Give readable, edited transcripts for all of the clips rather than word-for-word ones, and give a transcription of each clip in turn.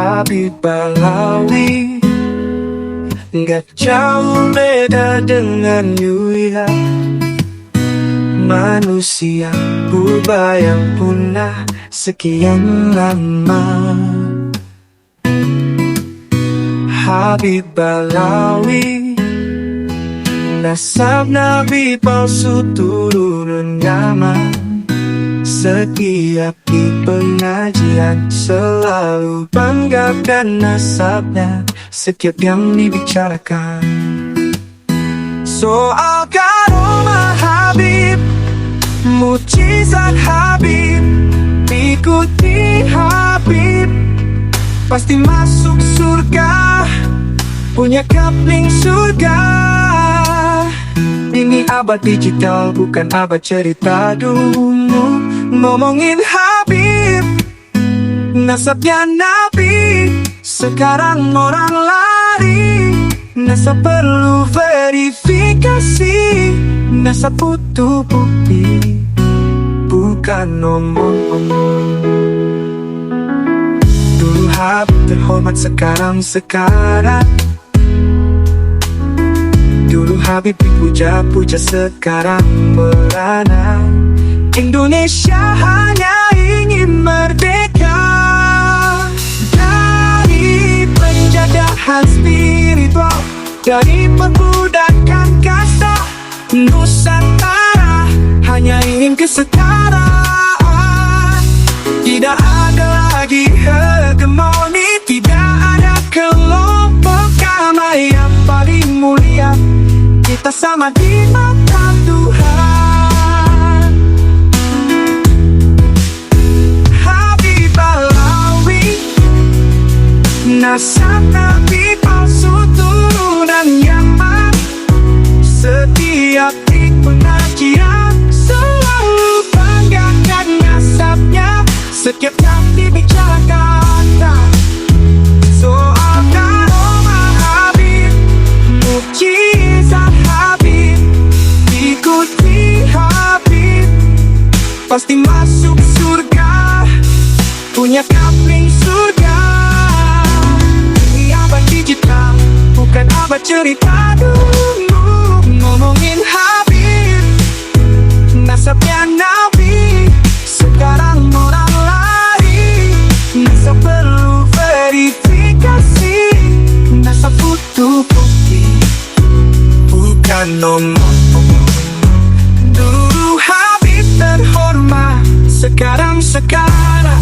Habib Balawi, nggak jauh beda dengan Yulia. Manusia purba yang punah sekian lama. Habib Balawi, nasab nabi palsu turun zaman. Setiap di pengajian selalu banggakan nasabnya. Setiap yang dibicarakan soal karomah Habib, mujizat Habib, ikuti Habib pasti masuk surga, punya kapling surga. Ini abad digital, bukan abad cerita dulu. Ngomongin Habib, nasabnya Nabi, sekarang orang lari. Nasab perlu verifikasi, nasab butuh bukti, bukan omong-omong. Dulu Habib terhormat, sekarang sekarat. Dulu Habib dipuja-puja, sekarang merana. Indonesia hanya ingin merdeka dari penjajahan spiritual, dari perbudakan kasta. Nusantara hanya ingin kesetaraan. Tidak ada lagi hegemoni, tidak ada kelompok yang paling mulia. Kita sama di mata Tuhan. Habib Balawi, nasab nabi palsu turunan Yaman. Setiap di pengajian selalu banggakan nasabnya. Setiap yang dibicarakan soal karomah Habib, mujizat Habib, ikuti Habib pasti masuk surga, punya kapling surga. Ini abad digital, bukan abad cerita dulu. Ngomongin Habib, nasabnya Nabi, sekarang orang lari. Nasab perlu verifikasi, nasab butuh bukti, bukan omong-omong. Dulu Habib terhormat, sekarang sekarat.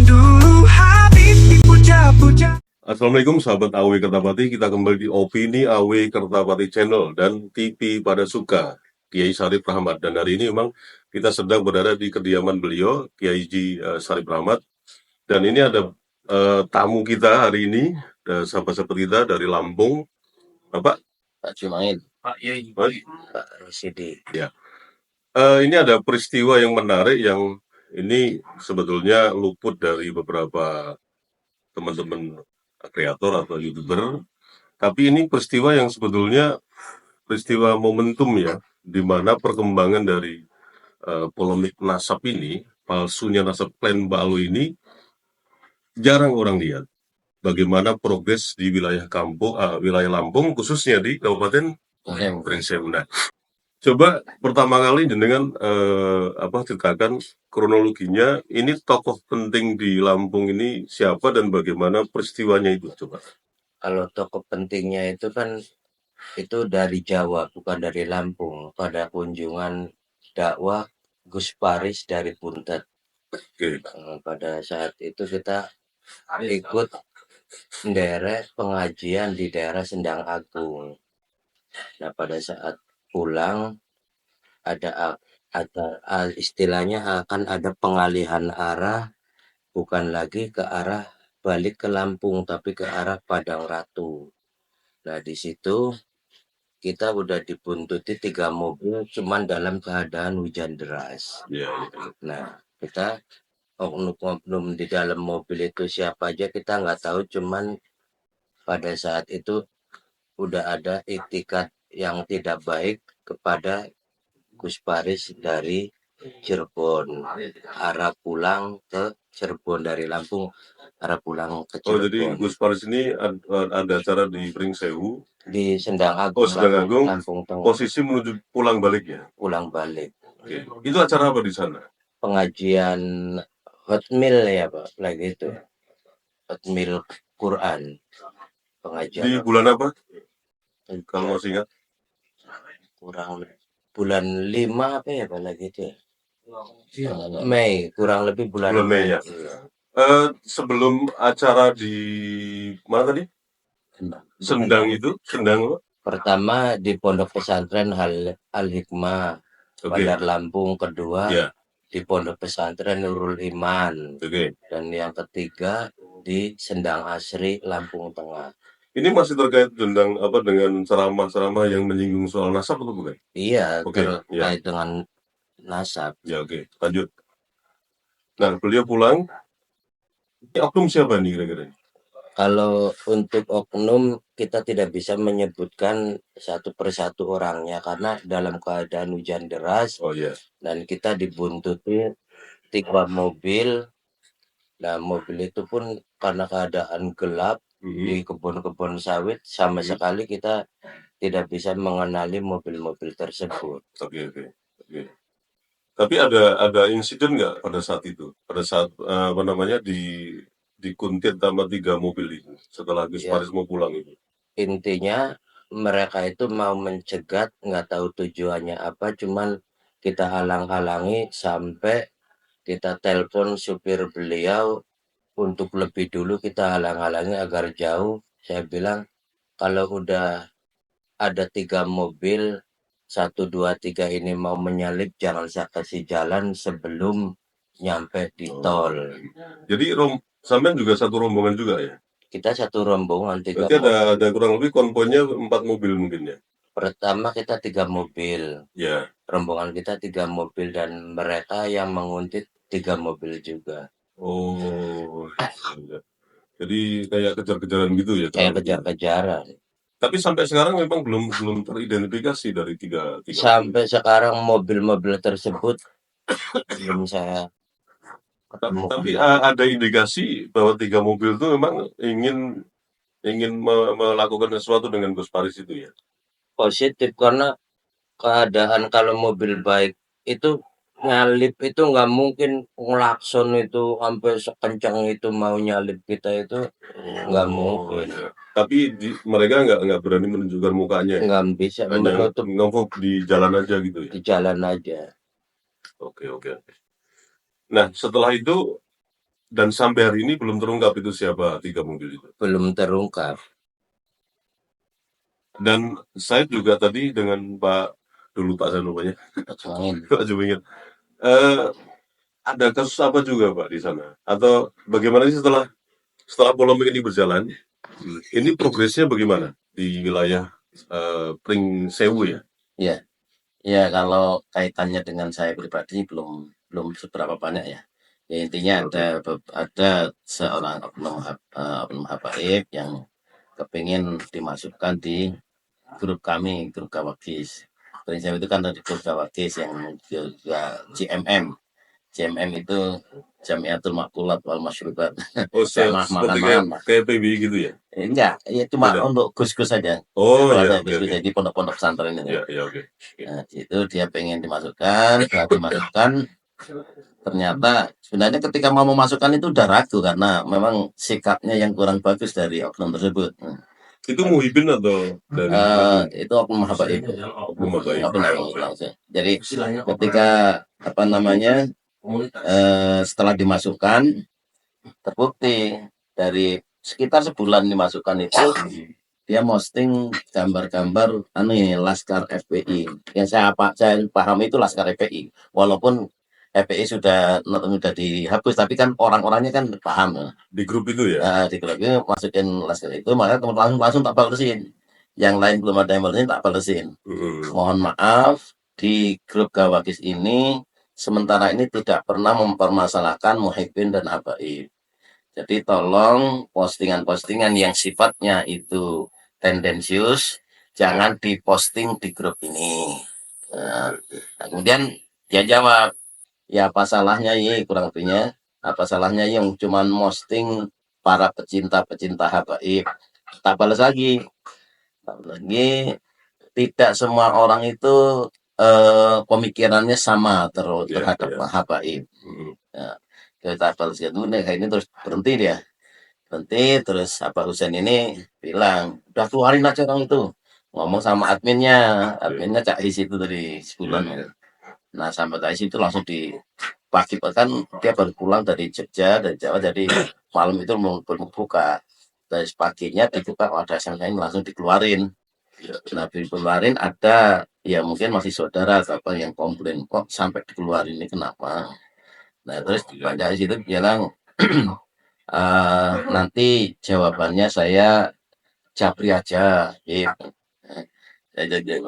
Dulu Habib dipuja-puja. Assalamualaikum sahabat AW Kertapati, kita kembali di Opini AW Kertapati Channel dan TV pada suka Kiai Syarif Rahmat. Dan hari ini memang kita sedang berada di kediaman beliau, Kiai Haji Syarif Rahmat. Dan ini ada tamu kita hari ini, sahabat-sahabat kita dari Lampung, Bapak Jumail, Pak Yai, Pak Rosidi. Ya. Ini ada peristiwa yang menarik yang ini sebetulnya luput dari beberapa teman-teman kreator atau YouTuber. Tapi ini peristiwa yang sebetulnya peristiwa momentum ya, di mana perkembangan dari polemik nasab ini, palsunya nasab klan Balawi ini, jarang orang lihat. Bagaimana progres di wilayah wilayah Lampung, khususnya di Kabupaten Brengsem. Nah, coba pertama kali dengan ceritakan kronologinya. Ini tokoh penting di Lampung ini siapa dan bagaimana peristiwanya itu, coba. Kalau tokoh pentingnya itu kan itu dari Jawa, bukan dari Lampung. Pada kunjungan dakwah Gus Paris dari Puntet. Oke. Pada saat itu kita ikut nderek pengajian di daerah Sendang Agung. Nah, pada saat pulang ada istilahnya akan ada pengalihan arah, bukan lagi ke arah balik ke Lampung tapi ke arah Padang Ratu. Nah, di situ kita udah dibuntuti 3 mobil cuman dalam keadaan hujan deras. Ya. Nah, kita oknum di dalam mobil itu siapa aja kita nggak tahu, cuman pada saat itu udah ada itikat yang tidak baik kepada Gus Paris dari Cirebon, arah pulang ke Cirebon dari Lampung arah pulang ke Oh, jadi Cirebon. Gus Paris ini ada acara di Pringsewu. Di Sendang Oh, Agung, Sendang Agung. Lampung Tengah, Posisi menuju pulang baliknya. pulang balik. Oke. Itu acara apa di sana? Pengajian hotmil ya Pak, lagi itu. Hotmil Quran. Di Pengajian bulan apa? Kalau hotmil masih ingat? kurang bulan 5 apa ya Pak lagi itu ya? Mei, kurang lebih bulan Bulan Mei Mei. ya. Iya. Sebelum acara di mana tadi? Sendang itu, Sendang apa? Pertama di Pondok Pesantren Al Hikmah, Oke. Bandar Lampung. Kedua Ya. di Pondok Pesantren Nurul Iman. Oke. Dan yang ketiga di Sendang Asri, Lampung Tengah. Ini masih terkait tentang apa dengan ceramah-ceramah yang menyinggung soal nasab atau bukan? Iya, Oke, ya. terkait dengan nasab. Ya, oke. Lanjut. Nah, beliau pulang. Ini oknum siapa nih kira-kira? Kalau untuk oknum kita tidak bisa menyebutkan satu persatu orangnya karena dalam keadaan hujan deras Oh iya. dan kita dibuntuti 3 mobil. Nah, mobil itu pun karena keadaan gelap di kebun-kebun sawit sama sekali kita tidak bisa mengenali mobil-mobil tersebut. Oke. Tapi ada insiden nggak pada saat itu? Pada saat apa namanya dikuntit sama 3 mobil itu setelah Gus Ya, Paris mau pulang itu? intinya mereka itu mau mencegat, nggak tahu tujuannya apa, cuman kita halang-halangi sampai kita telepon supir beliau untuk lebih dulu kita halang-halangi agar jauh. Saya bilang kalau udah ada 3 mobil 1, 2, 3 ini mau menyalip jangan saya kasih jalan sebelum nyampe di tol. Jadi sampean juga satu rombongan juga ya? Kita satu rombongan 3 Berarti mobil. ada kurang lebih konvoynya 4 mobil mungkin ya? Pertama kita 3 mobil. Ya. Rombongan kita 3 mobil dan mereka yang menguntit 3 mobil juga. Oh, iya. Jadi kayak kejar-kejaran gitu ya? Kayak kejar-kejaran. Tapi sampai sekarang memang belum teridentifikasi dari tiga Sampai sekarang mobil-mobil tersebut belum saya ketemu. Tapi ada indikasi bahwa 3 mobil itu memang ingin melakukan sesuatu dengan Gus Paris itu ya? Positif karena keadaan kalau mobil baik itu nyalip itu nggak mungkin ngelakson itu sampai sekencang itu mau nyalip kita itu nggak mungkin. Iya. Tapi mereka nggak berani menunjukkan mukanya ya? Nggak bisa Hanya menutup ngevlog di jalan aja gitu ya? di jalan aja. Oke. Nah, setelah itu dan sampai hari ini belum terungkap itu siapa 3 mobil itu? Belum terungkap. Dan saya juga tadi dengan Pak, dulu Pak saya namanya, Pak Jumingin, ada kasus apa juga Pak di sana? Atau bagaimana sih setelah polemik ini berjalan, ini progresnya bagaimana di wilayah Pringsewu ya? Ya kalau kaitannya dengan saya pribadi belum seberapa banyak ya. Ya intinya ada seorang oknum habaib yang kepingin dimasukkan di grup kami, grup Gawakis. Prinsip itu kan ada grup Gawakis yang juga GMM itu Jamiatul Makulat wal Masyrubat. Oh, Jamaah seperti makan-makan. kayak PBI gitu ya? Enggak, ya cuma Tidak. untuk gus-gus saja. Oh Kalau iya, ada gus-gus jadi pondok-pondok pesantren itu. Iya, oke. Nah, itu dia pengen dimasukkan, setelah dimasukkan, ternyata sebenarnya ketika mau memasukkan itu udah ragu karena memang sikapnya yang kurang bagus dari oknum tersebut. Itu Muhibin atau dari Itu oknum habaib. Oknum Habaib? Oknum habaib langsung. Jadi ketika setelah dimasukkan terbukti dari sekitar sebulan dimasukkan itu dia posting gambar-gambar Laskar FPI. Yang saya paham itu Laskar FPI. Walaupun FPI sudah dihapus, tapi kan orang-orangnya kan paham. Di grup itu ya? Di grup itu masukin Laskar itu, maka langsung tak balesin. Yang lain belum ada yang balesin, tak balesin. Mohon maaf, di grup Gawakis ini sementara ini tidak pernah mempermasalahkan Muhibin dan Habaib. Jadi tolong postingan-postingan yang sifatnya itu tendensius jangan diposting di grup ini. Nah, kemudian dia jawab, ya apa salahnya kurang lebihnya, apa salahnya yang cuman posting para pecinta-pecinta habaib. Tak balas lagi, tidak semua orang itu pemikirannya sama terhadap habaib. Ya, kita balas gitu, ini terus berhenti dia. Berhenti, terus Abah Husain ini bilang, udah keluarin aja orang itu. Ngomong sama adminnya Cak His itu tadi sebulan. Nah, sampai Cak His itu langsung di pagi, kan dia baru pulang dari Jogja, dari Jawa, jadi malam itu belum buka. Dari paginya dibuka, ada SMS ini langsung dikeluarin. Nah, dikeluarin ada, ya mungkin masih saudara atau apa yang komplain, kok sampai dikeluarin ini kenapa? Nah, terus Pak Cak His itu bilang, nanti jawabannya saya japri aja, gitu. Saya jadi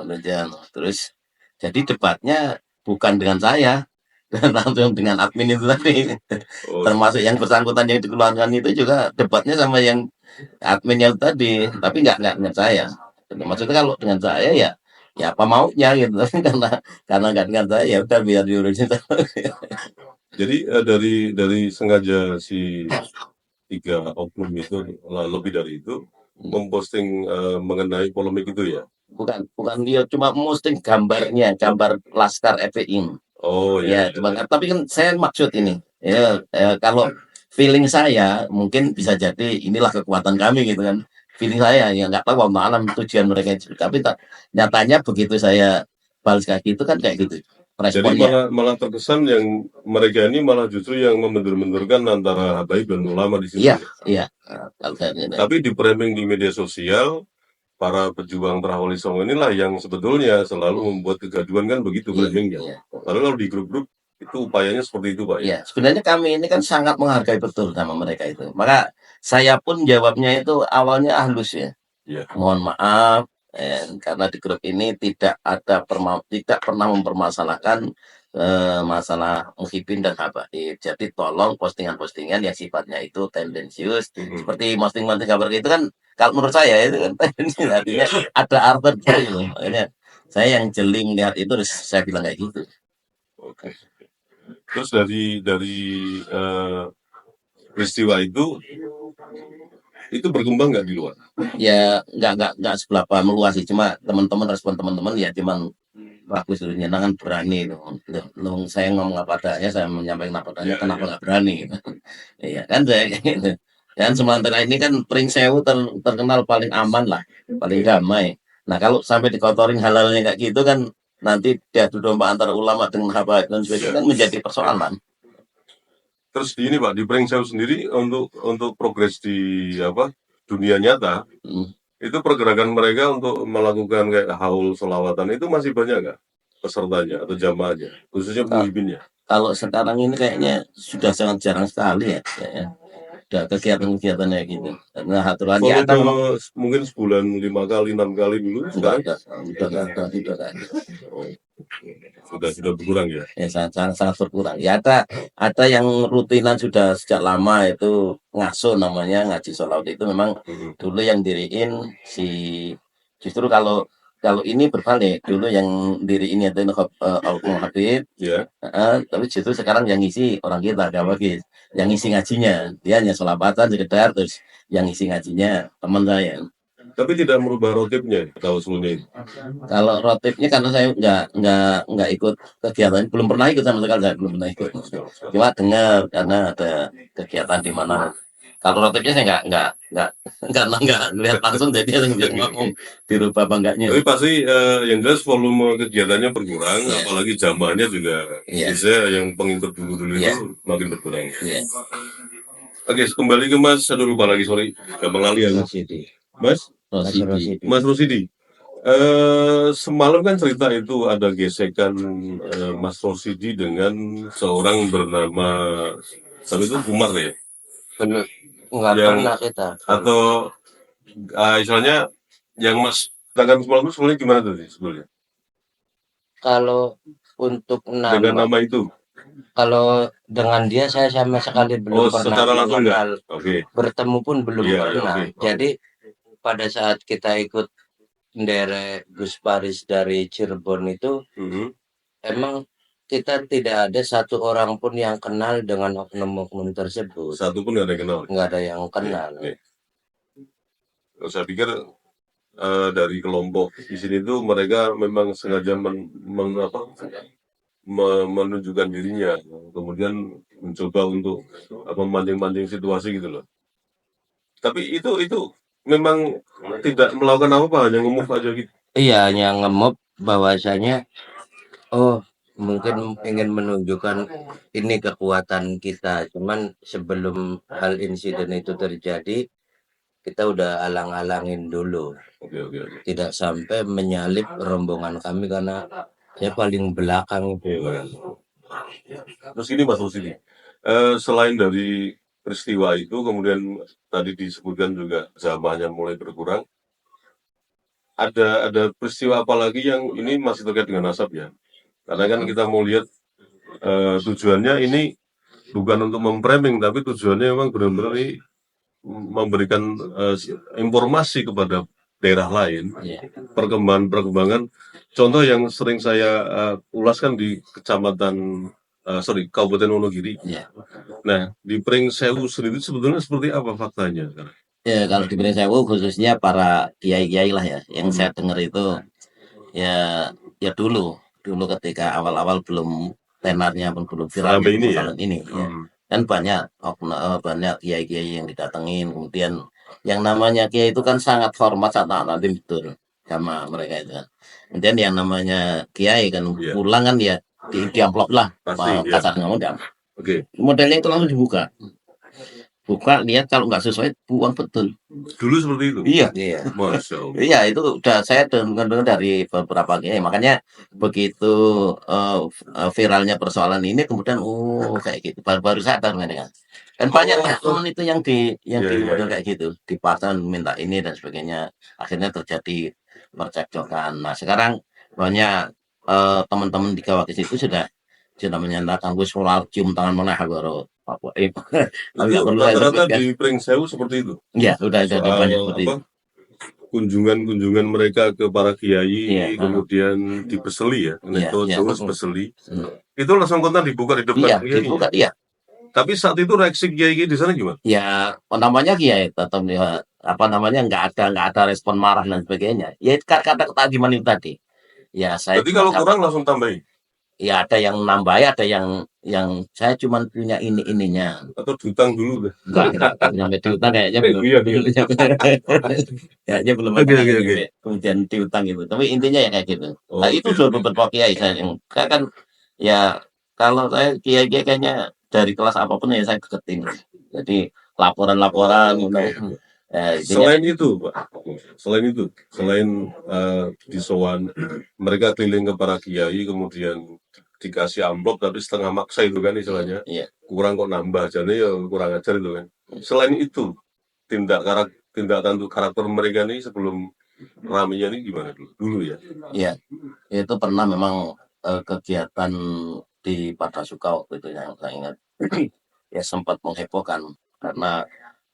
terus jadi debatnya bukan dengan saya, langsung dengan admin itu tadi. Termasuk yang bersangkutan yang dikeluarkan itu juga debatnya sama yang admin yang tadi, tapi nggak dengan saya. Maksudnya kalau dengan saya ya apa maunya gitu, karena nggak dengan saya ya udah biar diurusin. Jadi dari sengaja si 3 oknum itu lebih dari itu memposting mengenai polemik itu ya? Bukan dia cuma posting gambar Laskar FPI. Oh ya, cuma tapi kan saya maksud ini ya, kalau feeling saya mungkin bisa jadi inilah kekuatan kami gitu kan. Feeling saya ya nggak tahu malam tujuan mereka itu, tapi nyatanya begitu saya balas kaki itu kan kayak gitu. Jadi malah terkesan yang mereka ini malah justru yang membentur-benturkan antara habaib dan ulama di sini. Iya. Tapi di framing di media sosial, para pejuang Terawali Songo inilah yang sebetulnya selalu membuat kegaduhan kan begitu framingnya. Lalu kalau di grup-grup itu upayanya seperti itu, Pak. Iya, sebenarnya kami ini kan sangat menghargai betul sama mereka itu. Maka saya pun jawabnya itu awalnya halus ya. Mohon maaf, karena di grup ini tidak pernah mempermasalahkan masalah Muhyiddin dan habaib. Jadi tolong postingan-postingan yang sifatnya itu tendensius, seperti posting-posting kabar itu kan, kalau menurut saya itu kan tendensius, artinya ada arti gitu. Makanya saya yang jeli melihat itu, terus saya bilang kayak gitu. Oke. Terus dari peristiwa itu berkembang nggak di luar? Ya nggak seberapa meluas sih, cuma respon teman-teman ya cuman bagus dulu, nyenangan berani loh. Saya ngomong apa adanya, saya menyampaikan apa adanya, kenapa nggak berani gitu. Iya kan, saya gitu. Dan sementara ini kan Pringsewu terkenal paling aman lah, paling damai. Nah, kalau sampai dikotorin hal-halnya kayak gitu kan, nanti diadu domba antara ulama dengan habaib dan sebagainya kan menjadi persoalan. Terus ini Pak, di Pringsewu sendiri untuk progres di dunia nyata, itu pergerakan mereka untuk melakukan kayak haul selawatan itu masih banyak nggak pesertanya atau jamaahnya, khususnya muhibinnya? Kalau sekarang ini kayaknya sudah sangat jarang sekali ya. Udah kegiatan-kegiatannya gitu. Karena aturannya mungkin sebulan 5 kali 6 kali dulu sudah berkurang ya. Sangat berkurang. Ya ada yang rutinan sudah sejak lama, itu ngaso namanya, ngaji sholawat itu memang dulu yang diriin justru kalau ini berbalik, dulu yang diriin itu Al-Qur'an Habib. Tapi justru sekarang yang ngisi orang kita Gawakis, yang ngisi ngajinya dia hanya sholawatan sekedar, terus yang ngisi ngajinya teman saya. Tapi tidak merubah rotipnya atau sebelumnya? Kalau rotipnya karena saya nggak ikut kegiatan, belum pernah ikut sama sekali, saya belum pernah ikut. Cuma dengar karena ada kegiatan di mana. Kalau rotipnya saya nggak lihat langsung, jadi saya nggak ngomong dirubah apa enggaknya. Tapi pasti yang jelas volume kegiatannya berkurang, apalagi jamaahnya juga bisa yang pengikut dulu itu makin berkurang. Oke, kembali ke Mas, aduh lupa lagi, sorry, gampang lali ya. Mas Rosidi. Semalam kan cerita itu ada gesekan Mas Rosidi dengan seorang bernama, tapi itu Umar ya? Benar. Nggak pernah kita. Atau istilahnya yang Mas tangan semalam itu sebenarnya gimana tadi sebetulnya? Kalau untuk dengan nama itu? Kalau dengan dia saya sama sekali belum pernah secara langsung bertemu pun belum pernah. Jadi pada saat kita ikut nderek Gus Paris dari Cirebon itu, emang kita tidak ada satu orang pun yang kenal dengan oknum-oknum tersebut. Satu pun nggak ada yang kenal. Nggak ada yang kenal. Saya pikir dari kelompok di sini tuh mereka memang sengaja menunjukkan dirinya, kemudian mencoba untuk memancing-mancing situasi gitu loh. Tapi itu memang tidak melakukan apa-apa, hanya nge-move aja gitu. Iya, yang nge-move bahwasanya oh mungkin ingin menunjukkan ini kekuatan kita. Cuman sebelum hal insiden itu terjadi, kita udah alang-alangin dulu. Oke. Tidak sampai menyalip rombongan kami karena saya paling belakang. Terus ini Mas Rusidi, selain dari peristiwa itu, kemudian tadi disebutkan juga jamaahnya mulai berkurang. Ada peristiwa apa lagi yang ini masih terkait dengan asap ya? Karena kan kita mau lihat tujuannya ini bukan untuk memframing, tapi tujuannya memang benar-benar ini memberikan informasi kepada daerah lain, perkembangan. Contoh yang sering saya ulaskan di Kabupaten Wonogiri. Nah, di Pringsewu sendiri sebetulnya seperti apa faktanya? Ya, kalau di Pringsewu khususnya para kiai-kiai lah ya, yang saya dengar itu ya dulu ketika awal-awal belum tenarnya pun belum viral ini ya. Kan banyak kiai-kiai yang didatengin, kemudian yang namanya kiai itu kan sangat hormat, sangat nanti betul sama mereka itu kan. Kemudian yang namanya kiai kan pulang kan ya di amplop lah, kasar ngomong di amplop. Modelnya itu langsung dibuka, lihat kalau nggak sesuai buang betul. Dulu seperti itu. Iya. Masya Allah. Iya, itu udah saya dengar dari beberapa kiai. Makanya begitu viralnya persoalan ini, kemudian kayak gitu baru sadar mereka. Dan banyak teman itu yang di model kayak gitu, dipasang minta ini dan sebagainya. Akhirnya terjadi percekcokan. Nah, sekarang banyak teman-teman di Gawakis itu sudah menyatakan wis ora cium tangan meneh karo Papua. Rata-rata di Pringsewu seperti itu. Iya, udah ada banyak seperti itu. Kunjungan mereka ke para kiai, kemudian dibeseli ya, terus beseli. Itu langsung kontak dibuka di depan kiai. Dibuka, iya. Tapi saat itu reaksi kiai di sana gimana? Ya, namanya kiai tetap ya, nggak ada respon marah dan sebagainya. Ya kata tadi itu tadi. Ya saya. Jadi kalau kurang langsung tambahin. Ya ada yang nambahin, ada yang saya cuma punya ininya. Atau diutang dulu deh. Enggak sampai diutang kayaknya belum. Kayaknya belum ada. Kemudian diutang gitu. Tapi intinya ya kayak gitu. Nah itu sudah beberapa kiai saya kan ya kalau saya kiai kayaknya dari kelas apapun ya saya deketin. Jadi laporan. Selain itu, Pak. Selain disowan, mereka keliling ke para kiai, kemudian dikasih amplop tapi setengah maksa itu kan istilahnya. Kurang kok nambah, jadi ya kurang ajar itu kan. Selain itu, tindak tanduk karakter mereka nih sebelum ramenya ini gimana dulu ya? Iya, itu pernah memang kegiatan di Padasuka waktu itu yang saya ingat. Ya sempat menghebohkan karena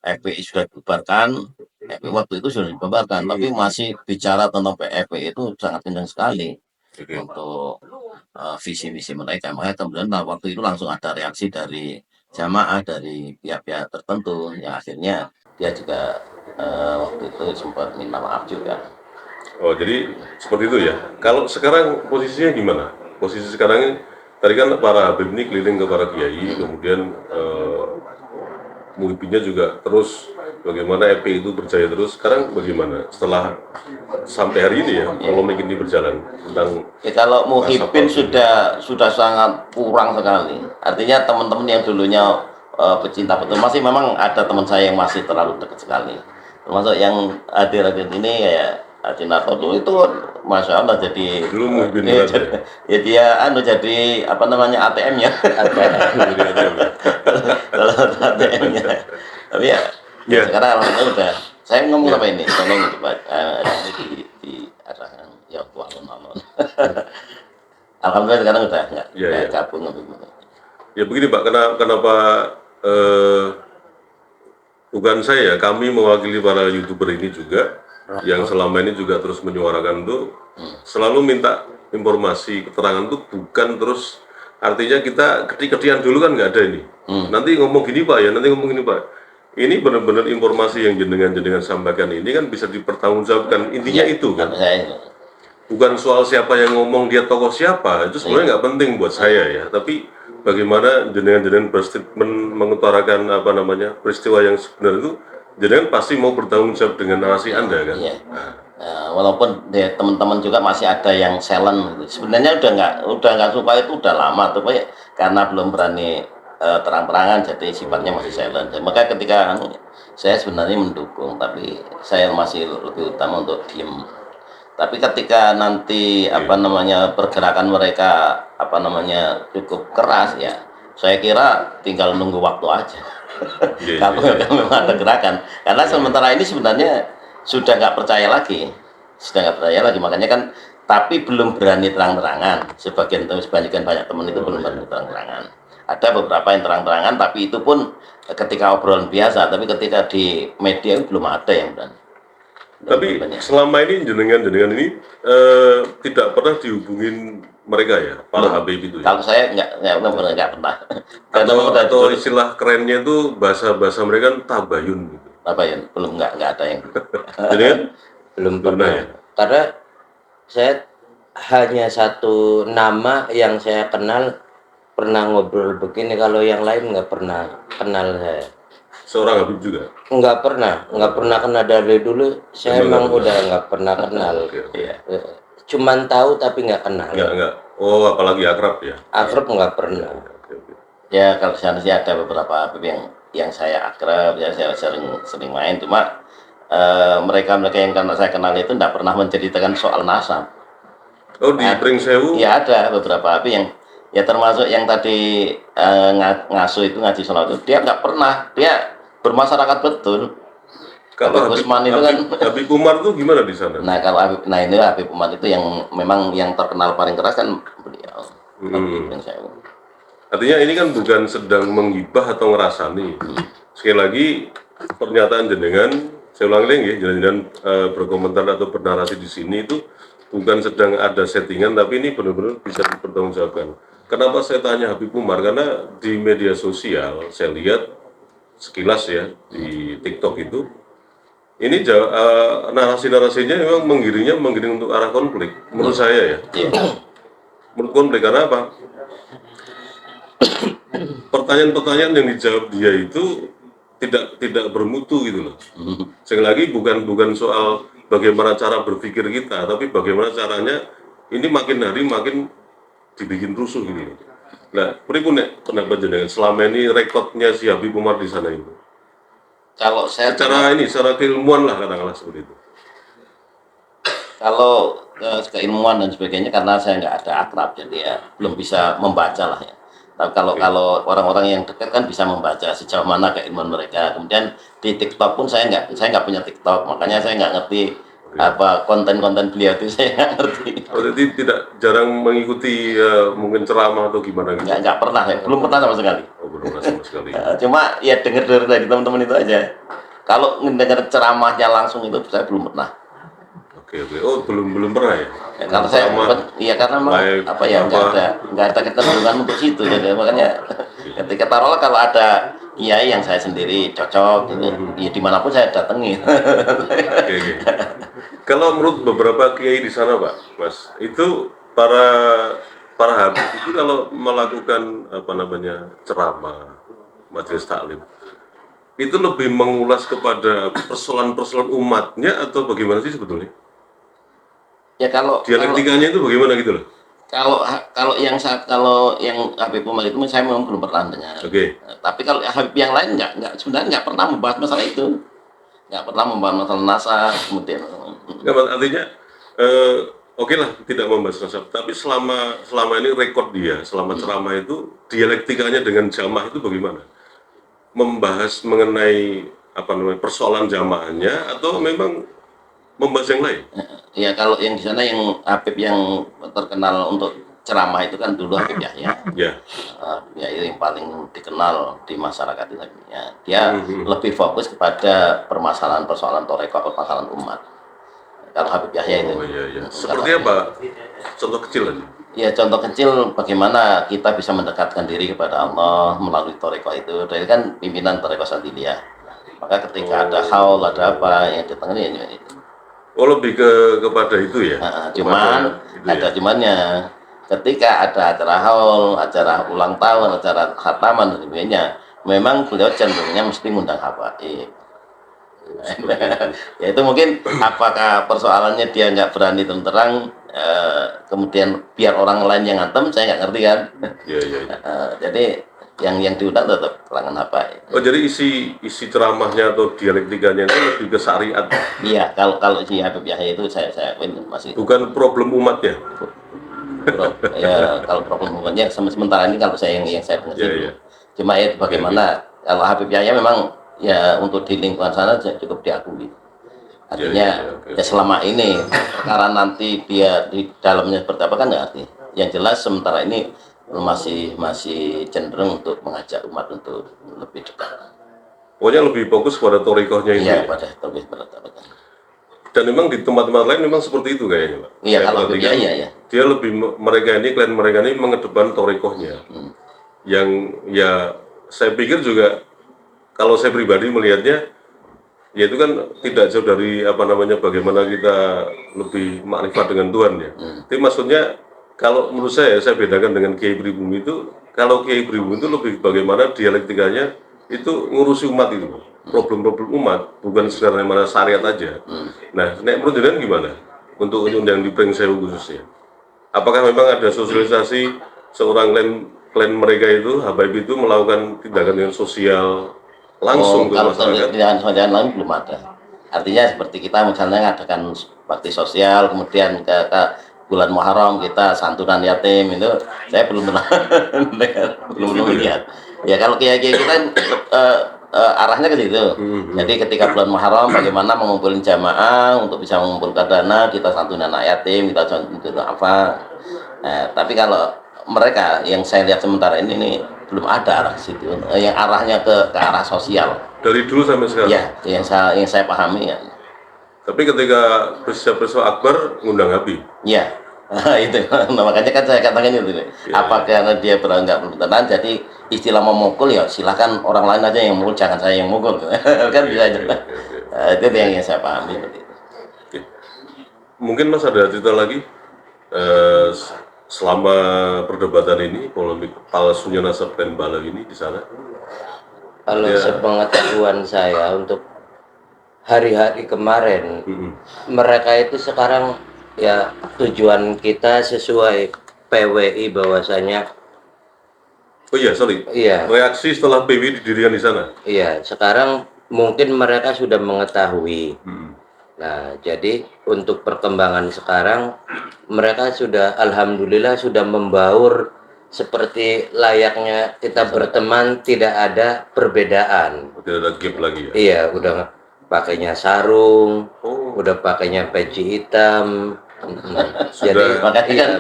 FPI sudah dibubarkan, FPI waktu itu sudah dibubarkan, tapi masih bicara tentang FPI itu sangat kencang sekali untuk visi-visi mereka. Makanya kemudian waktu itu langsung ada reaksi dari jamaah, dari pihak-pihak tertentu, yang akhirnya dia juga waktu itu sempat minta maaf juga. Oh, jadi seperti itu ya. Kalau sekarang posisinya gimana? Posisi sekarang ini, tadi kan para Habib ini keliling ke para kiai, kemudian Muhibinnya juga terus bagaimana FPI itu berjaya terus. Sekarang bagaimana setelah sampai hari ini ya, polemik ini berjalan tentang kalau Muhibin sudah sangat kurang sekali. Artinya teman-teman yang dulunya pecinta betul, masih memang ada teman saya yang masih terlalu dekat sekali. Termasuk yang hadir ini kayak Haji Narto dulu itu Masya Allah jadi dulu Muhibin ya dia jadi ATM-nya. ATM-nya. Tapi ya sekarang alhamdulillah udah. Saya ngomong apa ini? Tolong di arahan ya Allah. Alhamdulillah sekarang udah enggak gabung. Ya begini Pak, kenapa bukan saya, kami mewakili para YouTuber ini juga yang selama ini juga terus menyuarakan tuh selalu minta informasi, keterangan tuh bukan terus Artinya kita ketik-ketikan dulu kan nggak ada ini. Nanti ngomong gini Pak ya, nanti ngomong gini Pak. Ini benar-benar informasi yang jenengan sampaikan ini kan bisa dipertanggungjawabkan. Intinya itu kan. Bukan soal siapa yang ngomong dia tokoh siapa, itu sebenarnya nggak penting buat saya ya. Tapi bagaimana jenengan berstatement mengutarakan peristiwa yang sebenarnya itu, jenengan pasti mau bertanggung jawab dengan narasi Anda kan. Iya. Walaupun ya, teman-teman juga masih ada yang silent gitu. Sebenarnya udah nggak suka itu udah lama tuh Pak, karena belum berani terang-terangan, jadi sifatnya masih silent. Maka ketika saya sebenarnya mendukung, tapi saya masih lebih utama untuk diem. Tapi ketika nanti pergerakan mereka cukup keras ya, saya kira tinggal nunggu waktu aja. Kalau memang ada gerakan, karena sementara ini sebenarnya sudah nggak percaya lagi, makanya kan, tapi belum berani terang-terangan. Sebagian banyak teman itu belum berani terang-terangan. Ada beberapa yang terang-terangan, tapi itu pun ketika obrolan biasa, tapi ketika di media itu belum ada yang berani. Tapi selama ini jenengan ini tidak pernah dihubungin mereka ya, para Habib itu ya? Kalau saya nggak pernah. Atau istilah kerennya itu bahasa mereka kan tabayun gitu. Tabayun, belum, nggak ada yang. Jadi kan belum pernah ya? Karena saya hanya satu nama yang saya kenal, pernah ngobrol begini, kalau yang lain nggak pernah kenal saya. Seorang Habib juga? Nggak pernah kenal dari dulu. Saya emang udah nggak pernah kenal. Iya. Cuman tahu tapi nggak kenal. Nggak. Oh, apalagi akrab ya? Akrab nggak pernah. Ya kalau saya sih ada beberapa Habib yang saya akrab, ya saya sering main, cuma mereka yang karena saya kenal itu tidak pernah menceritakan soal nasab. Oh, di Pringsewu? Ya ada beberapa Habib yang ya termasuk yang tadi ngasuh itu, ngaji sholat itu, dia nggak pernah, dia bermasyarakat betul. Kalau Habib Usman itu kan, Habib Umar itu gimana di sana? nah kalau ini Habib Umar itu yang memang yang terkenal paling keras kan beliau. Artinya ini kan bukan sedang menggibah atau ngerasani. Sekali lagi pernyataan jenengan, saya ulang lagi, jenengan berkomentar atau bernarasi di sini itu bukan sedang ada settingan, tapi ini benar-benar bisa dipertanggungjawabkan. Kenapa saya tanya Habib Umar? Karena di media sosial saya lihat sekilas ya di TikTok itu, ini narasi-narasinya memang menggiring untuk arah konflik. Menurut saya ya. Menurut konflik, karena apa? Pertanyaan-pertanyaan yang dijawab dia itu tidak bermutu gitu loh. Sekali lagi bukan soal bagaimana cara berpikir kita, tapi bagaimana caranya ini makin hari makin dibikin rusuh gitu loh. Nah, pripun nek pendapat jenengan selama ini rekodnya si Habib Umar di sana itu? Kalau saya secara keilmuan lah katakanlah seperti itu. Kalau keilmuan dan sebagainya, karena saya nggak ada akrab, jadi ya belum bisa membaca lah ya. Tapi kalau orang-orang yang dekat kan bisa membaca sejauh mana keilmuan mereka. Kemudian di TikTok pun saya nggak punya TikTok, makanya saya nggak ngerti apa konten-konten beliau itu, saya nggak ngerti. Jadi tidak jarang mengikuti mungkin ceramah atau gimana gitu? Nggak pernah, ya. Belum pernah sama sekali. Oh, belum pernah sama sekali. Cuma ya dengar dari teman-teman itu aja. Kalau mendengar ceramahnya langsung itu saya belum pernah. Oke. Oh, belum pernah ya? Kalau saya karena memang nggak ada kecenderungan untuk situ, jadi makanya ketika taruhlah kalau ada kiai yang saya sendiri cocok gitu, ya dimanapun saya datangi. Oke. Kalau menurut beberapa kiai di sana, Pak, Mas, itu para Habib itu kalau melakukan ceramah, majelis taklim, itu lebih mengulas kepada persoalan-persoalan umatnya atau bagaimana sih sebetulnya? Ya kalau dialektikanya itu bagaimana gitu loh? Kalau yang Habib Umar itu saya memang belum pernah dengar. Oke. Tapi kalau Habib yang lain sebenarnya nggak pernah membahas masalah itu, nggak pernah membahas masalah nasab kemudian. Artinya oke lah tidak membahas nasab, tapi selama ini rekod dia selama ceramah itu dialektikanya dengan jamaah itu bagaimana? Membahas mengenai persoalan jamaahnya atau memang membahas yang lain? Ya kalau yang di sana yang Habib yang terkenal untuk ceramah itu kan dulu Habib Yahya. Ya. Ya itu yang paling dikenal di masyarakat itu. Ya, dia lebih fokus kepada persoalan torekoh, permasalahan umat. Kalau Habib Yahya itu. Oh iya. Seperti apa? Contoh kecil aja. Ya contoh kecil bagaimana kita bisa mendekatkan diri kepada Allah melalui toreko itu. Dari kan pimpinan toreko Santiliyah. Maka ketika ada haul, ada apa yang ditangani ya itu. Oh, lebih kepada itu ya? Cuman itu ada ya? cumannya ketika ada acara haul, acara ulang tahun, acara khataman dan sebagainya, memang beliau cenderungnya mesti ngundang habaib. Seperti itu. Ya itu mungkin apakah persoalannya dia nggak berani terang, kemudian biar orang lain yang ngantem, saya nggak ngerti kan. Iya, iya, iya. Jadi yang diundang tetap kalangan habaib. Oh, jadi isi ceramahnya atau dialektikanya itu lebih ke syariat, Iya, kalau si Habib Yahya itu saya akuin masih bukan problem umatnya. ya kalau problem umatnya sementara ini kalau saya yang saya dengar Iya, sih iya. cuma ya bagaimana kalau Habib Yahya memang ya untuk di lingkungan sana cukup diakui. Artinya Oke. ya selama ini karena nanti dia di dalamnya seperti apa kan nggak arti. Yang jelas sementara ini masih cenderung untuk mengajak umat untuk lebih dekat. Pokoknya lebih fokus pada torikohnya itu Iya ya. pada lebih berat. Dan memang di tempat-tempat lain memang seperti itu kayaknya, Pak. Iya Saya kalau Habib perhatikan, Yahya ya. dia lebih klien mereka ini mengedepan torikohnya. Yang ya saya pikir juga kalau saya pribadi melihatnya, ya itu kan tidak jauh dari apa namanya bagaimana kita lebih makrifat dengan Tuhan ya. Tapi maksudnya kalau menurut saya bedakan dengan Kiai Pribumi itu, kalau Kiai Pribumi itu lebih bagaimana dialektikanya itu ngurusi umat itu, problem-problem umat, bukan sekedar mana syariat aja. Nah, nek menurut jenengan gimana untuk yang di Pringsewu khususnya? Apakah memang ada sosialisasi seorang klien mereka itu, habaib itu melakukan tindakan dengan sosial langsung ke Kalau masyarakat? tindakan lain belum ada. Artinya seperti kita misalnya mengadakan bakti sosial, kemudian ke bulan Muharram kita santunan yatim itu, saya belum pernah belum lihat. Ya kalau kiai-kiai kita arahnya ke situ. Jadi ketika bulan Muharram bagaimana mengumpulkan jamaah untuk bisa mengumpulkan dana, kita santunan anak yatim, kita santunan apa. Nah, tapi kalau mereka yang saya lihat sementara ini belum ada arah situ, yang arahnya ke arah sosial. Dari dulu sampai sekarang? Ya, yang saya pahami ya. Tapi ketika peristiwa akbar ngundang Habib. Ya, itu. Nah, makanya kan saya katakan itu. Apa karena dia beranggap belum tenang, jadi istilah memukul ya silakan orang lain aja yang mukul, jangan saya yang mukul. Kan bisa aja. Itu yang saya pahami seperti itu. Oke. Mungkin Mas ada cerita lagi selama perdebatan ini, polemik palsunya nasab dan bala ini di sana? Kalau sepengetahuan saya untuk hari-hari kemarin, mereka itu sekarang ya tujuan kita sesuai PWI bahwasanya. Oh iya, sorry. Iya. Reaksi setelah PWI didirikan di sana? Iya, sekarang mungkin mereka sudah mengetahui. Nah, jadi untuk perkembangan sekarang mereka sudah alhamdulillah sudah membaur seperti layaknya kita berteman, tidak ada perbedaan. Tidak ada gap lagi ya? Iya, udah pakainya sarung, udah pakainya peci hitam. Jadi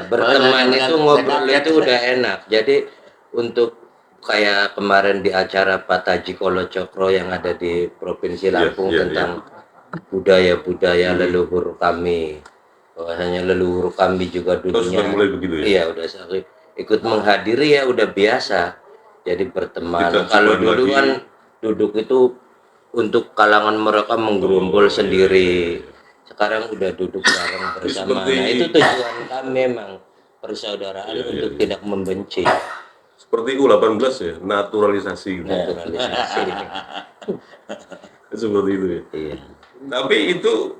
berteman itu ngobrol itu udah enak. Jadi untuk kayak kemarin di acara Pak Taji Kolo Cokro yang ada di Provinsi Lampung tentang budaya-budaya leluhur kami, bahwasanya leluhur kami juga dulunya mulai begitu ya? Iya, udah ikut menghadiri ya udah biasa. Jadi berteman. Kalau dulu kan duduk itu untuk kalangan mereka menggerombol sendiri. Sekarang udah duduk bareng bersama. Nah, itu tujuan kami memang persaudaraan untuk tidak membenci. Seperti U18 ya, naturalisasi gitu. Naturalisasi. Seperti itu ya. Iya. Tapi itu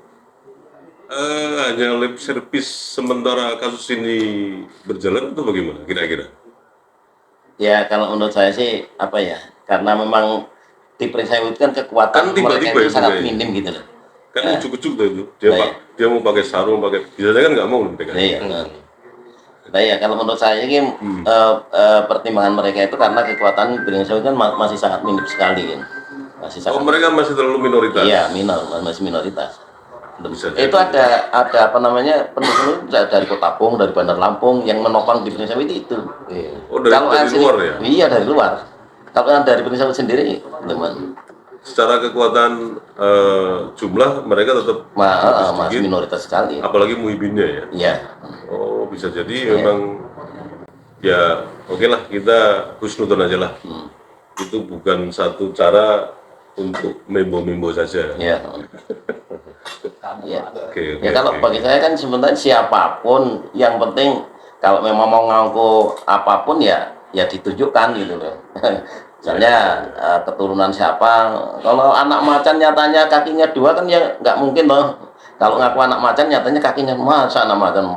hanya lip service sementara kasus ini berjalan atau bagaimana kira-kira? Ya kalau menurut saya sih apa ya, karena memang di Pringsewu itu kan kekuatan mereka itu sangat minim gitu loh. Kan ujuk-ujuk tuh itu. Dia mau pakai sarung, pakai biasanya kan nggak mau mereka. Iya. Nah ya kalau menurut saya ini pertimbangan mereka itu karena kekuatan Pringsewu kan masih sangat minim sekali kan. Masih sangat. Mereka masih terlalu minoritas. Iya, masih minoritas. Itu ada apa namanya penduduk dari Kota Pung, dari Bandar Lampung yang menopang di Pringsewu itu. Iya. Dari luar ya? Iya dari luar. Kalau dari Pringsewu sendiri, teman. Secara kekuatan jumlah mereka tetap masih minoritas sekali. Apalagi muhibinnya ya. Iya. Oh bisa jadi memang ya oke lah, kita husnudon aja lah. Itu bukan satu cara untuk mimbo-mimbo saja. Ya. Ya. Oke, Ya kalau bagi saya kan sebenarnya siapapun, yang penting kalau memang mau ngaku apapun ya ditunjukkan gitu loh. Misalnya keturunan siapa, kalau anak macan nyatanya kakinya 2 kan ya nggak mungkin loh. Kalau ngaku anak macan nyatanya kakinya, masa anak macan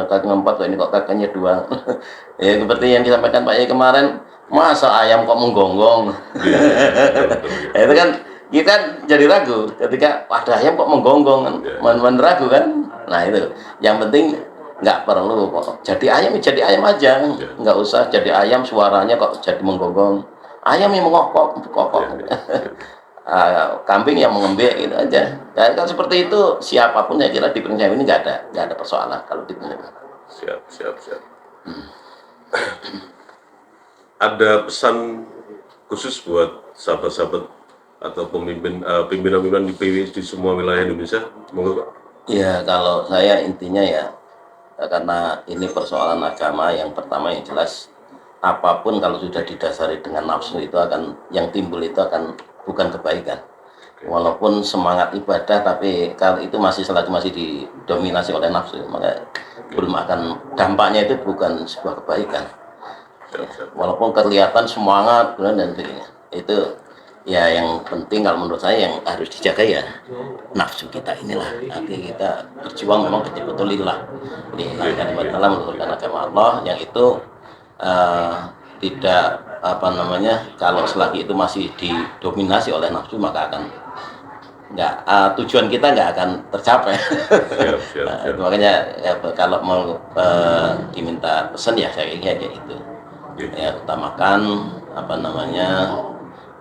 kakinya 4 kok ini kok kakinya 2. Ya seperti yang disampaikan Pak Yai kemarin, masa ayam kok menggonggong. Iya, Itu kan kita jadi ragu ketika ada ayam kok menggonggong kan, ragu kan. Nah itu yang penting nggak perlu kok jadi ayam aja, nggak usah jadi ayam suaranya kok jadi menggonggong, ayam yang mengokok kambing yang mengembek gitu aja. Ya, kan seperti itu siapapun, saya kira di prinsip ini nggak ada persoalan kalau di prinsip. Siap. Ada pesan khusus buat sahabat-sahabat atau pimpinan-pimpinan di PW di semua wilayah Indonesia? Monggo Pak. Ya kalau saya intinya ya, karena ini persoalan agama, yang pertama yang jelas apapun kalau sudah didasari dengan nafsu itu akan, yang timbul itu akan bukan kebaikan. Walaupun semangat ibadah, tapi kalau itu selagi masih didominasi oleh nafsu, maka belum akan, dampaknya itu bukan sebuah kebaikan. Walaupun kelihatan semangat dan sebagainya, itu ya yang penting kalau menurut saya yang harus dijaga ya nafsu kita inilah. Nanti kita berjuang memang betul-betul lillah menurunkan agama Allah, yang itu tidak kalau selagi itu masih didominasi oleh nafsu, maka akan tujuan kita nggak akan tercapai. Siap. Makanya ya, kalau mau diminta pesan ya saya kira kayak itu. Ya utamakan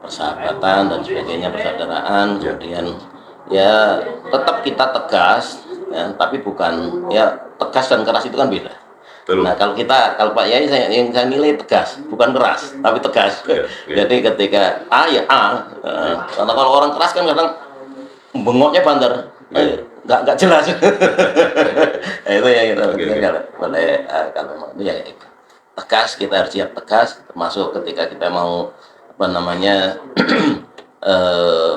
persahabatan dan sebagainya, persaudaraan. Kemudian ya tetap kita tegas, ya, tapi bukan ya tegas dan keras itu kan beda. Nah kalau Pak Yai yang saya nilai tegas, bukan keras tapi tegas. Jadi ketika karena kalau orang keras kan kadang bengoknya bandar, nggak jelas. Itu ya kita boleh kalau memang itu ya tegas, kita harus siap tegas, termasuk ketika kita mau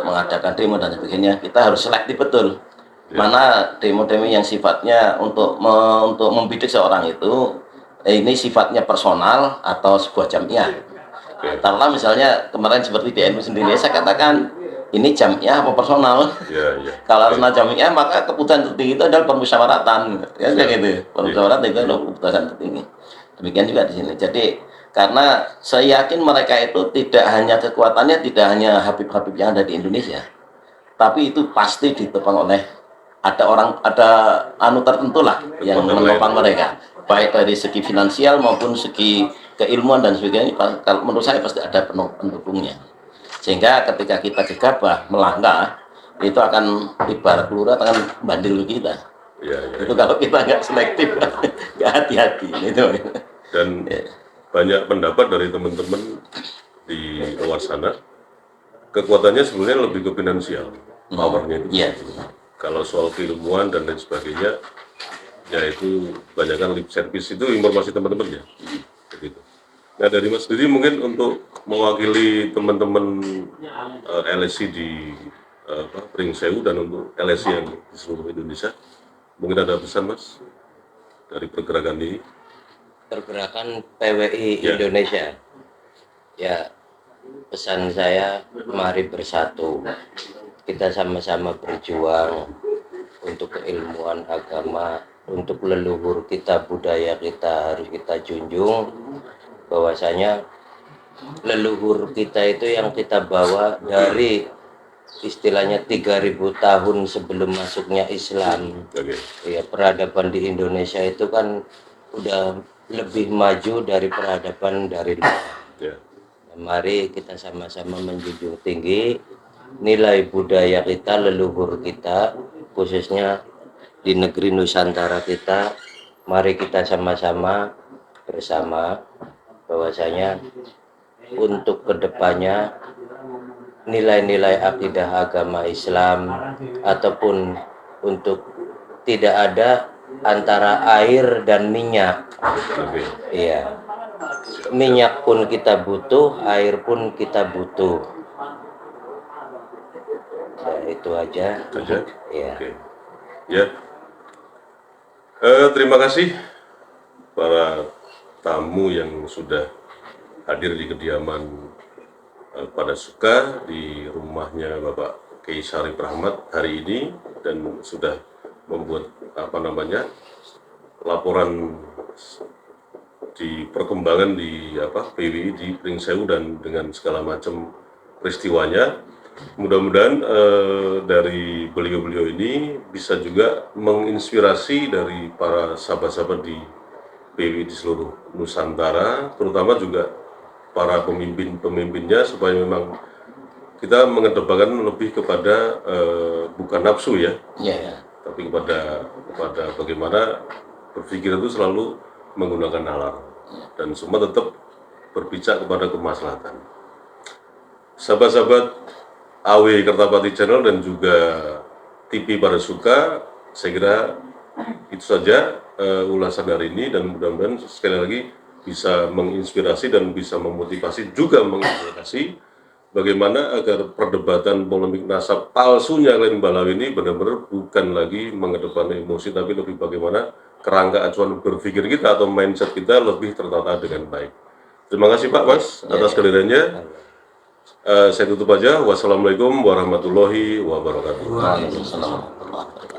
mengadakan demo dan sebagainya, kita harus selektif betul. Mana demo-demo yang sifatnya untuk membidik seorang itu, ini sifatnya personal atau sebuah jamiah. Taruhlah misalnya kemarin seperti di NU sendiri, saya katakan ini jamiah apa personal. Kalau harus jamiah, maka keputusan tertinggi itu adalah permusyawaratan, ya gitu. Permusyawaratan itu adalah keputusan tertinggi. Demikian juga di sini. Jadi karena saya yakin mereka itu tidak hanya kekuatannya, tidak hanya Habib-Habib yang ada di Indonesia, tapi itu pasti ditopang oleh ada tertentu lah yang menopang mereka, baik dari segi finansial maupun segi keilmuan dan sebagainya. Kalau menurut saya pasti ada pendukungnya, sehingga ketika kita gegabah melangkah, itu akan ibarat peluru akan bandil kita. Itu kalau kita nggak selektif, nggak hati-hati itu. Dan banyak pendapat dari teman-teman di luar sana, kekuatannya sebenarnya lebih ke finansial, powernya itu. Kalau soal keilmuan dan lain sebagainya, ya itu banyakkan lip service, itu informasi teman-teman ya. Begitu. Nah dari Mas sendiri mungkin untuk mewakili teman-teman LSI di Pringsewu dan untuk LSI yang di seluruh Indonesia, mungkin ada pesan Mas dari pergerakan ini? Pergerakan PWI Indonesia. Ya, pesan saya, mari bersatu. Kita sama-sama berjuang untuk keilmuan agama, untuk leluhur kita, budaya kita harus kita junjung. Bahwasanya leluhur kita itu yang kita bawa dari istilahnya 3000 tahun sebelum masuknya Islam. Ya, peradaban di Indonesia itu kan udah lebih maju dari peradaban dari luar. Mari kita sama-sama menjunjung tinggi nilai budaya kita, leluhur kita, khususnya di negeri Nusantara kita. Mari kita sama-sama bersama bahwasanya untuk kedepannya nilai-nilai akidah agama Islam ataupun untuk tidak ada antara air dan minyak. Iya, minyak pun kita butuh, air pun kita butuh. Ya, itu aja. Aja? Ya. Oke. Ya. Terima kasih para tamu yang sudah hadir di kediaman pada Suka di rumahnya Bapak Kiai Syarif Rahmat hari ini dan sudah membuat laporan di perkembangan di PWI di Pringsewu dan dengan segala macam peristiwanya. Mudah-mudahan dari beliau-beliau ini bisa juga menginspirasi dari para sahabat-sahabat di PWI di seluruh Nusantara, terutama juga para pemimpin-pemimpinnya, supaya memang kita mengedepankan lebih kepada bukan nafsu ya, tapi kepada bagaimana berpikir itu selalu menggunakan nalar dan semua tetap berpijak kepada kemaslahatan. Sahabat-sahabat AW Kertapati Channel dan juga TV Pada Suka, saya kira itu saja ulasan hari ini dan mudah-mudahan sekali lagi bisa menginspirasi dan bisa memotivasi juga menginspirasi bagaimana agar perdebatan polemik nasab palsunya Glenn Balawi ini benar-benar bukan lagi mengedepankan emosi, tapi lebih bagaimana kerangka acuan berpikir kita atau mindset kita lebih tertata dengan baik. Terima kasih Pak Mas atas kehadirannya. Saya tutup aja. Wassalamualaikum warahmatullahi wabarakatuh. Waalaikumsalam warahmatullahi wabarakatuh.